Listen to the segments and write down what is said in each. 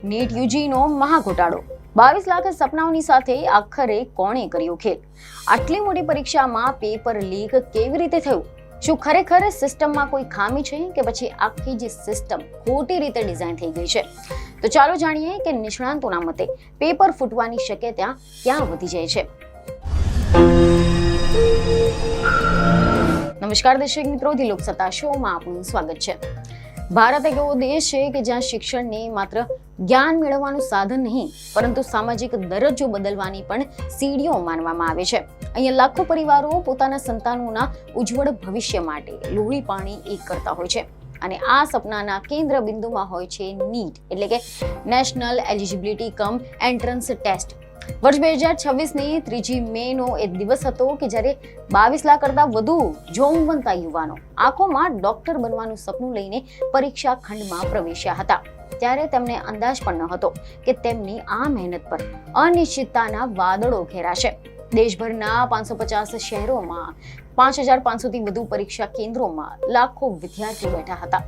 NEET યુજીનો મહાઘોટાળો 22 lakh સપનાઓની સાથે આખરે કોણે કર્યો ખેલ? આટલી મોટી પરીક્ષામાં પેપર લીક કેવી રીતે થયું? શું ખરેખર સિસ્ટમમાં કોઈ ખામી છે કે પછી આખી જે સિસ્ટમ ખોટી રીતે ડિઝાઇન થઈ ગઈ છે? તો ચાલો જાણીએ કે નિષ્ણાંતોના મતે પેપર ફૂટવાની શક્યતા ક્યાં વધી જાય છે. નમસ્કાર દર્શક મિત્રો, ધી લોકસત્તા શોમાં આપનું સ્વાગત છે. ભારત એક એવો દેશ છે કે જ્યાં શિક્ષણને માત્ર જ્ઞાન મેળવવાનું સાધન નહીં પરંતુ સામાજિક દરજ્જો બદલવાની પણ સીડીઓ માનવામાં આવે છે. અહીંયા લાખો પરિવારો પોતાના સંતાનોના ઉજ્જવળ ભવિષ્ય માટે લોહી પાણી એક કરતા હોય છે અને આ સપનાના કેન્દ્ર બિંદુમાં હોય છે નીટ એટલે કે national eligibility cum entrance test. વર્ષ 2026ની 3 મેનો એ દિવસ હતો કે જ્યારે 22 લાખ કરતા વધુ જોમવંતા યુવાનો આંખોમાં ડોક્ટર બનવાનું સપનું લઈને પરીક્ષા ખંડમાં પ્રવેશ્યા હતા. ત્યારે તેમને અંદાજ પણ ન હતો કે તેમની આ મહેનત પર અનિશ્ચિતતાના વાદળો ઘેરાશે. દેશભરના 550 શહેરોમાં 5500 થી વધુ પરીક્ષા કેન્દ્રોમાં લાખો વિદ્યાર્થીઓ બેઠા હતા.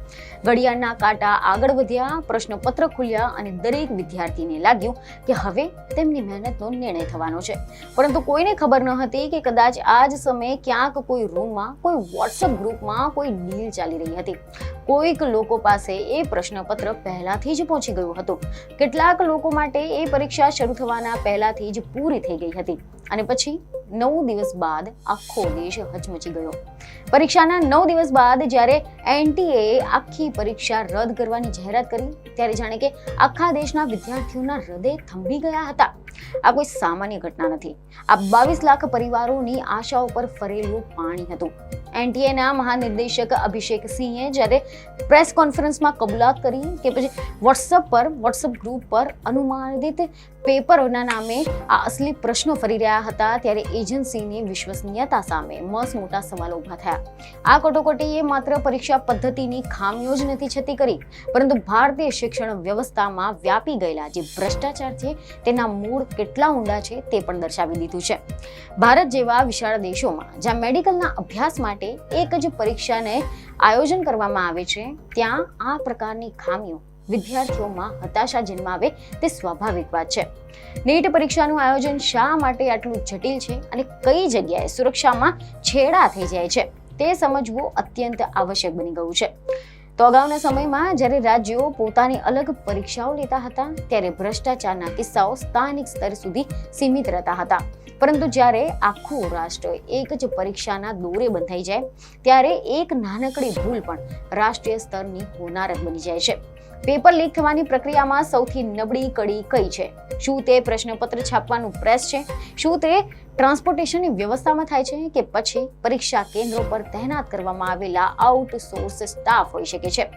ઘડિયાળના કાંટા આગળ વધ્યા, પ્રશ્નપત્ર ખુલ્યા અને દરેક વિદ્યાર્થીને લાગ્યું કે હવે તેમની મહેનતનો નિર્ણય થવાનો છે. પરંતુ કોઈને ખબર ન હતી કે કદાચ આ જ સમયે ક્યાંક કોઈ રૂમમાં, કોઈ વોટ્સએપ ગ્રુપમાં કોઈ ડીલ ચાલી રહી હતી. કોઈક લોકો પાસે એ પ્રશ્નપત્ર પહેલાથી જ પહોંચી ગયું હતું. કેટલાક લોકો માટે એ પરીક્ષા શરૂ થવાના પહેલાથી જ પૂરી થઈ ગઈ હતી અને પછી 9 દિવસ બાદ આખો દેશ હચમચી ગયો. પરીક્ષાના 9 દિવસ બાદ જ્યારે એનટીએ આખી પરીક્ષા રદ કરવાની જાહેરાત કરી ત્યારે જાણે કે આખા દેશના વિદ્યાર્થીઓના હૃદય થંભી ગયા હતા. આ કોઈ સામાન્ય ઘટના નથી. આ 22 લાખ પરિવારોની આશાઓ પર ફરેલું પાણી હતું. એનટીએના મહાનિર્દેશક અભિષેક સિંહે જ્યારે પ્રેસ કોન્ફરન્સમાં કબૂલાત કરી કે પછી વોટ્સએપ ગ્રુપ પર અનુમાનિત પેપરોના નામે આ અસલી પ્રશ્નો ફરી રહ્યા હતા ત્યારે એજન્સીની વિશ્વસનીયતા સામે મોટા સવાલો ઉભા થયા. આ કટોકટીએ માત્ર પરીક્ષા પદ્ધતિની ખામીઓ જ નથી છતી કરી પરંતુ ભારતીય શિક્ષણ વ્યવસ્થામાં વ્યાપી ગયેલા જે ભ્રષ્ટાચાર છે તેના મૂળ કેટલા ઊંડા છે તે પણ દર્શાવી દીધું છે. ભારત જેવા વિશાળ દેશોમાં જ્યાં મેડિકલના અભ્યાસ માટે એક જ પરીક્ષાને આયોજન કરવામાં આવે છે ત્યાં આ પ્રકારની ખામીઓ વિદ્યાર્થીઓમાં હતાશા જન્માવે તે સ્વાભાવિક વાત છે. નીટ પરીક્ષાનું આયોજન શા માટે આટલું જટિલ છે અને કઈ જગ્યાએ સુરક્ષામાં છેડા થઈ જાય છે તે સમજવું અત્યંત આવશ્યક બની ગયું છે. તો અગાઉના સમયમાં જ્યારે રાજ્યો પોતાની અલગ પરીક્ષાઓ લેતા હતા ત્યારે ભ્રષ્ટાચારના કિસ્સાઓ સ્થાનિક સ્તર સુધી સીમિત રહેતા હતા. પરંતુ જ્યારે આખું રાષ્ટ્ર એક જ પરીક્ષાના દોરે બંધાઈ જાય ત્યારે એક નાનકડી ભૂલ પણ રાષ્ટ્રીય સ્તરની હોનારત બની જાય છે. પેપર લીક થવાની પ્રક્રિયામાં સૌથી નબળી કડી કઈ છે? શું તે પ્રશ્નપત્ર છાપવાનું પ્રેસ છે? શું તે ટ્રાન્સપોર્ટેશનની વ્યવસ્થામાં થાય છે કે પછી પરીક્ષા કેન્દ્રો પર તૈનાત કરવામાં આવેલા આઉટસોર્સ સ્ટાફ હોઈ શકે છે?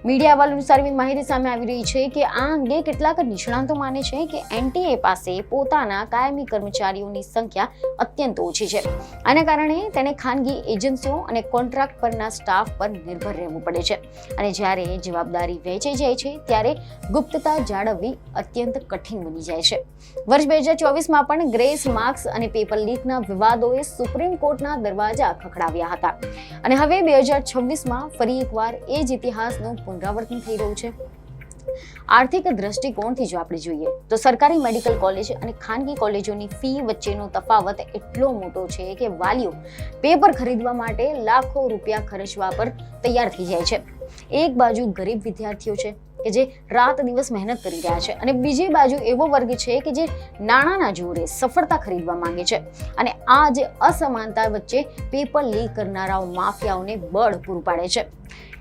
મીડિયા અહેવાલ અનુસાર એવી માહિતી સામે આવી રહી છે કે આ અંગે કેટલાક નિષ્ણાંતો માને છે કે એનટીએ પાસે પોતાના કાયમી કર્મચારીઓની સંખ્યા અત્યંત ઓછી છે. આના કારણે તેને ખાનગી એજન્સીઓ અને કોન્ટ્રાક્ટ પરના સ્ટાફ પર નિર્ભર રહેવું પડે છે અને જ્યારે જવાબદારી વહેંચાઈ જાય છે ત્યારે ગુપ્તતા જાળવવી અત્યંત કઠિન બની જાય છે. વર્ષ 2024માં પણ ગ્રેસ માર્ક્સ અને પેપર લીકના વિવાદોએ સુપ્રીમ કોર્ટના દરવાજા ખખડાવ્યા હતા અને હવે 2026માં ફરી એકવાર એ જ ઇતિહાસનું પુનરાવર્તન થઈ રહ્યું છે. આર્થિક દ્રષ્ટિકોણથી જો આપણે જોઈએ તો સરકારી મેડિકલ કોલેજ અને ખાનગી કોલેજોની ફી વચ્ચેનો તફાવત એટલો મોટો છે કે વાલીઓ પેપર ખરીદવા માટે લાખો રૂપિયા ખર્ચવા પર તૈયાર થઈ જાય છે. એક બાજુ ગરીબ વિદ્યાર્થીઓ છે કે જે રાત દિવસ મહેનત કરી રહ્યા છે અને બીજી બાજુ એવો વર્ગ છે કે જે નાણાંના જોરે સફળતા ખરીદવા માંગે છે અને આ જ અસમાનતા વચ્ચે પેપર લીક કરનારાઓ માફિયાઓને બળ પૂરું પાડે છે.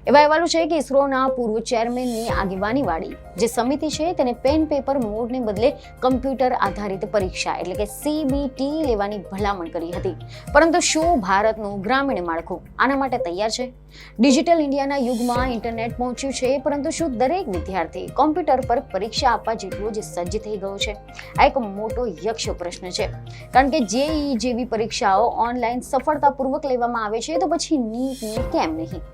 એવા અહેવાલો છે કે ઇસરોના પૂર્વ ચેરમેનની આગેવાનીવાળી જે સમિતિ છે તેને પેન પેપર મોડને બદલે કમ્પ્યુટર આધારિત પરીક્ષા એટલે કે સીબીટી લેવાની ભલામણ કરી હતી. પરંતુ શું ભારતનું ગ્રામીણ માળખું આના માટે તૈયાર છે? ડિજિટલ ઇન્ડિયાના યુગમાં ઇન્ટરનેટ પહોંચ્યું છે પરંતુ શું દરેક વિદ્યાર્થી કોમ્પ્યુટર પર પરીક્ષા આપવા જેટલો જ સજ્જ થઈ ગયો છે? આ એક મોટો યક્ષ પ્રશ્ન છે કારણ કે જેઈઈ જેવી પરીક્ષાઓ ઓનલાઈન સફળતાપૂર્વક લેવામાં આવે છે તો પછી નીટની કેમ નહીં?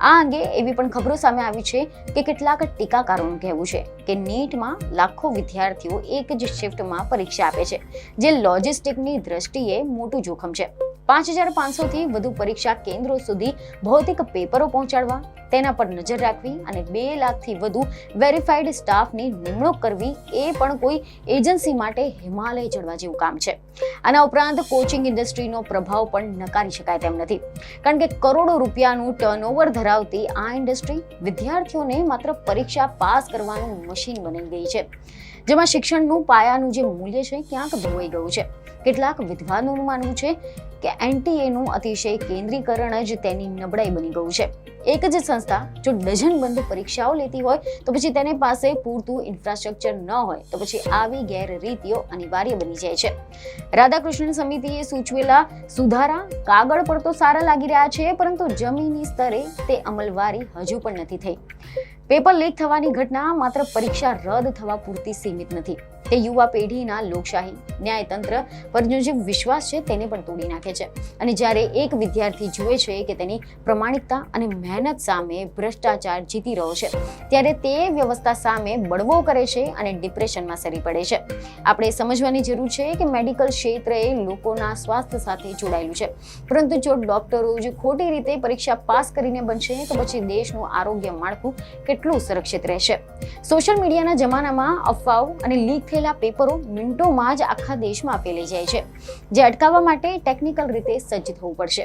આ અંગે એવી પણ ખબરો સામે આવી છે કે કેટલાક ટીકાકારોનું કહેવું છે કે નીટમાં લાખો વિદ્યાર્થીઓ એક જ શિફ્ટમાં પરીક્ષા આપે છે જે લોજિસ્ટિકની દ્રષ્ટિએ મોટું જોખમ છે. 5500 થી વધુ પરીક્ષા કેન્દ્રો સુધી ભૌતિક પેપરો પહોંચાડવા તેના પર નજર રાખવી અને 2 લાખથી વધુ વેરીફાઈડ સ્ટાફની નિમણૂક કરવી એ પણ કોઈ એજન્સી માટે હિમાલય ચડવા જેવું કામ છે. આના ઉપરાંત કોચિંગ ઇન્ડસ્ટ્રીનો પ્રભાવ પણ નકારી શકાય તેમ નથી, કારણ કે કરોડો રૂપિયાનું ટર્નઓવર ધરાવતી આ ઇન્ડસ્ટ્રી વિદ્યાર્થીઓને માત્ર પરીક્ષા પાસ કરવાનું મશીન બની ગઈ છે, જેમાં શિક્ષણનું પાયાનું જે મૂલ્ય છે ક્યાંક ધોવાઈ ગયું છે. કેટલાક વિદ્વાનોનું માનવું છે કે એનટીએનું અતિશય કેન્દ્રીકરણ જ તેની નબળાઈ બની ગયું છે. એક જ સંસ્થા જો ડઝનબંધ પરીક્ષાઓ લેતી હોય તો પછી તેની પાસે પૂરતું ઇન્ફ્રાસ્ટ્રક્ચર ન હોય તો પછી આવી ગેરરીતિઓ અનિવાર્ય બની જાય છે. રાધાકૃષ્ણન સમિતિએ સૂચવેલા સુધારા કાગળ પર તો સારા લાગી રહ્યા છે, પરંતુ જમીની સ્તરે તે અમલવારી હજુ પણ નથી થઈ. પેપર લીક થવાની ઘટના માત્ર પરીક્ષા રદ થવા પૂરતી સીમિત નથી, તે યુવા પેઢીના લોકશાહી ન્યાયતંત્ર પરનો જે વિશ્વાસ છે તેને પણ તોડી નાખે છે. અને જ્યારે એક વિદ્યાર્થી જુએ છે કે તેની પ્રમાણિકતા અને મહેનત સામે ભ્રષ્ટાચાર જીતી રહ્યો છે, ત્યારે તે વ્યવસ્થા સામે બળવો કરે છે અને ડિપ્રેશનમાં સરી પડે છે. આપણે સમજવાની જરૂર છે કે મેડિકલ ક્ષેત્ર એ લોકોના સ્વાસ્થ્ય સાથે જોડાયેલું છે, પરંતુ જો ડોક્ટરો જ ખોટી રીતે પરીક્ષા પાસ કરીને બનશે તો પછી દેશનું આરોગ્ય માળખું કેટલું સુરક્ષિત રહેશે. સોશિયલ મીડિયાના જમાનામાં અફવાઓ અને લીક થયેલા પેપરો મિનિટોમાં જ આખા દેશમાં ફેલાઈ જાય છે, જે અટકાવવા માટે ટેકનિકલ રીતે સજ્જ થવું પડશે.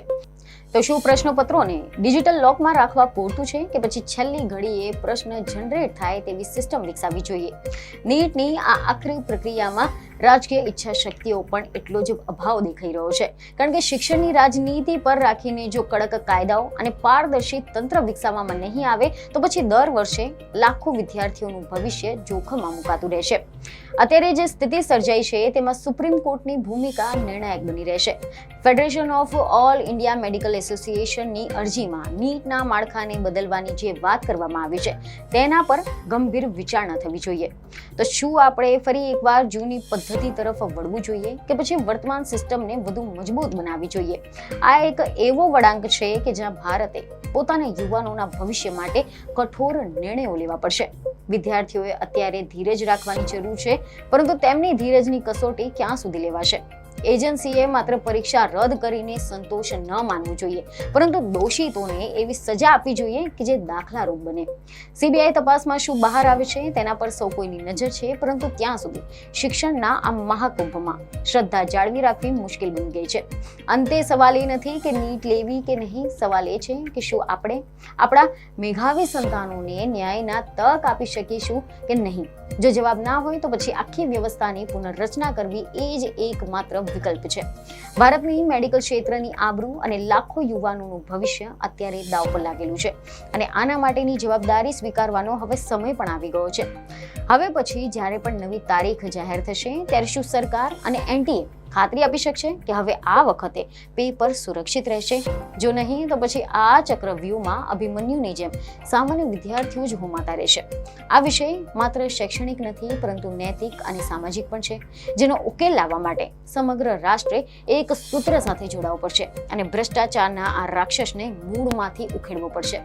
તો શું પ્રશ્નપત્રોને ડિજિટલ લોકમાં રાખવા પૂરતું છે કે પછી છેલ્લી ઘડીએ પ્રશ્ન જનરેટ થાય તેવી સિસ્ટમ વિકસાવવી જોઈએ? નીટની આ આખરી પ્રક્રિયામાં રાજકીય ઈચ્છા શક્તિઓ પણ એટલો જ અભાવ દેખાઈ રહ્યો છે, કારણ કે શિક્ષણની રાજનીતિ પર રાખીને જો કડક કાયદાઓ અને પારદર્શી તંત્ર વિકસાવવામાં નહીં આવે તો પછી દર વર્ષે લાખો વિદ્યાર્થીઓનું ભવિષ્ય જોખમમાં મુકાતું રહેશે. અત્યારે જે સ્થિતિ સર્જાઈ છે તેમાં સુપ્રીમ કોર્ટની ભૂમિકા નિર્ણાયક બની રહેશે. Federation of all India medical એસોસિએશનની અરજીમાં નીટના માળખાને બદલવાની જે વાત કરવામાં આવી છે તેના પર ગંભીર વિચારણા થવી જોઈએ. તો શું આપણે ફરી એકવાર જૂની પદ્ધતિ તરફ વળવું જોઈએ કે પછી વર્તમાન સિસ્ટમને વધુ મજબૂત બનાવવી જોઈએ? આ એક એવો વળાંક છે કે જ્યાં ભારતે પોતાના યુવાનોના ભવિષ્ય માટે કઠોર નિર્ણયો લેવા પડશે. વિદ્યાર્થીઓએ અત્યારે ધીરજ રાખવાની જરૂર છે, પરંતુ તેમની ધીરજની કસોટી ક્યાં સુધી લેવાશે? એજન્સીએ માત્ર પરીક્ષા રદ કરીને સંતોષ ન માનવું જોઈએ, પરંતુ દોષિતોને એવી સજા આપવી જોઈએ કે જે દાખલારૂપ બને. સીબીઆઈ તપાસમાં શું બહાર આવે છે તેના પર સૌ કોઈની નજર છે, પરંતુ ત્યાં સુધી શિક્ષણના આ મહાકુંભમાં શ્રદ્ધા જાળવી રાખવી મુશ્કેલ બની ગઈ છે. અંતે સવાલ એ નથી કે નીટ લેવી કે નહીં, સવાલ એ છે કે શું આપણે આપણા મેધાવી સંતાનોને ન્યાયના તક આપી શકીશું કે નહીં. જો જવાબ ના હોય તો પછી આખી વ્યવસ્થાની પુનર્રચના કરવી એ જ એકમાત્ર વિકલ્પ છે. ભારતની મેડિકલ ક્ષેત્રની આબરૂ અને લાખો યુવાનોનું ભવિષ્ય અત્યારે દાવ પર લાગેલું છે, અને આના માટેની જવાબદારી સ્વીકારવાનો હવે સમય પણ આવી ગયો છે. હવે પછી જ્યારે પણ નવી તારીખ જાહેર થશે ત્યારે શું સરકાર અને એનટીએ ખાતરી આપી શકશે કે હવે આ વખતે પેપર સુરક્ષિત રહેશે? જો નહીં તો પછી આ ચક્રવ્યૂહમાં અભિમન્યુની જેમ સામાન્ય વિદ્યાર્થીઓ જ હોમાતા રહેશે. આ વિષય માત્ર શૈક્ષણિક નથી, પરંતુ નૈતિક અને સામાજિક પણ છે, જેનો ઉકેલ લાવવા માટે સમગ્ર રાષ્ટ્રે એક સૂત્ર સાથે જોડાવવું પડશે અને ભ્રષ્ટાચારના આ રાક્ષસને મૂળમાંથી ઉખેડવો પડશે.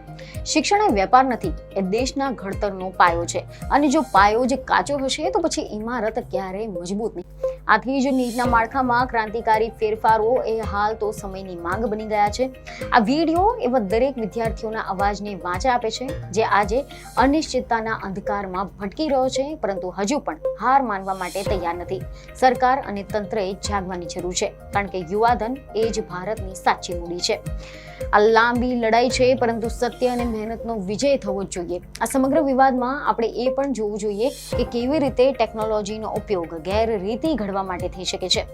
શિક્ષણ એ વેપાર નથી, એ દેશના ઘડતરનો પાયો છે, અને જો પાયો જ કાચો હશે તો પછી ઇમારત ક્યારેય મજબૂત નહીં. આથી જ નીટના માળખામાં ક્રાંતિકારી ફેરફારો એ હાલ તો સમયની માંગ બની ગયા છે. આ વિડીયો એવા દરેક વિદ્યાર્થીઓના અવાજને વાચા આપે છે જે આજે અનિશ્ચિતતાના અંધકારમાં ભટકી રહ્યો છે, પરંતુ હજુ પણ હાર માનવા માટે તૈયાર નથી. સરકાર અને તંત્રએ જાગવાની જરૂર છે, કારણ કે યુવાધન એ જ ભારતની સાચી મૂડી છે. આ લાંબી લડાઈ છે, પરંતુ સત્ય અને મહેનતનો વિજય થવો જ જોઈએ. આ સમગ્ર વિવાદમાં આપણે એ પણ જોવું જોઈએ કે કેવી રીતે ટેકનોલોજીનો ઉપયોગ ગેરરીતિ ઘડવા માટે થઈ શકે છે.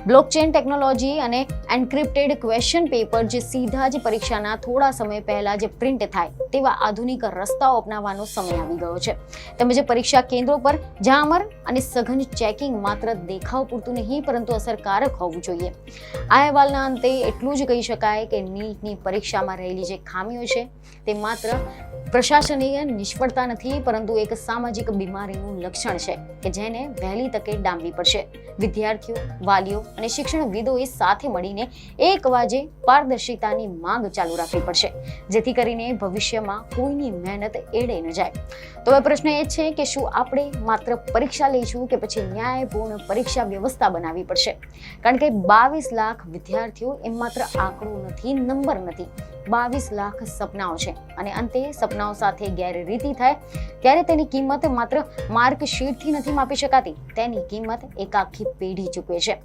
બ્લોકચેન ટેકનોલોજી અને એન્ક્રિપ્ટેડ ક્વેશ્ચન પેપર જે સીધા જ પરીક્ષાના થોડા સમય પહેલા જે પ્રિન્ટ થાય તેવા આધુનિક રસ્તાઓ અપનાવવાનો સમય આવી ગયો છે. તેમજ પરીક્ષા કેન્દ્રો પર જામર અને સઘન ચેકિંગ માત્ર દેખાવ પૂરતું નહીં, પરંતુ અસરકારક હોવું જોઈએ. આ અહેવાલના અંતે એટલું જ કહી શકાય કે નીટની પરીક્ષામાં રહેલી જે ખામીઓ છે તે માત્ર પ્રશાસનીય નિષ્ફળતા નથી, પરંતુ એક સામાજિક બીમારીનું લક્ષણ છે કે જેને વહેલી તકે ડામવી પડશે. વિદ્યાર્થીઓ, વાલીઓ અને શિક્ષણવિદોએ સાથે મળીને એક વાજે પારદર્શિતાની માંગ ચાલુ રાખવી પડશે, જેથી કરીને ભવિષ્યમાં કોઈની મહેનત એળે ન જાય. તો હવે પ્રશ્ન એ છે કે શું આપણે માત્ર પરીક્ષા લઈશું કે પછી ન્યાયપૂર્ણ પરીક્ષા વ્યવસ્થા બનાવવી પડશે? કારણ કે 22 લાખ વિદ્યાર્થીઓ એ માત્ર આંકડો નથી, નંબર નથી. 22 લાખ સપનાઓ છે અને અંતે સપનાઓ સાથે ગેરરીતિ થાય ત્યારે તેની કિંમત માત્ર માર્કશીટથી નથી માપી શકાતી. તેની કિંમત એક આખી પેઢી ચૂકવે છે.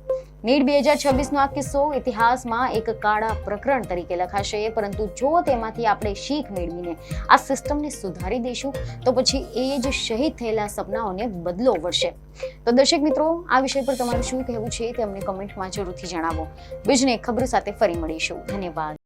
નીટ 2026 નો આ કિસ્સો ઇતિહાસમાં એક કાળા પ્રકરણ તરીકે લખાશે, પરંતુ જો તેમાંથી આપણે શીખ મેળવીને આ સિસ્ટમને સુધારી દઈશું તો પછી એ જ શહીદ થયેલા સપનાઓને બદલો વળશે. તો દર્શક મિત્રો, આ વિષય પર તમારું શું કહેવું છે તે અમને કમેન્ટમાં જરૂરથી જણાવો. બીજને ખબર સાથે ફરી મળીશું. ધન્યવાદ.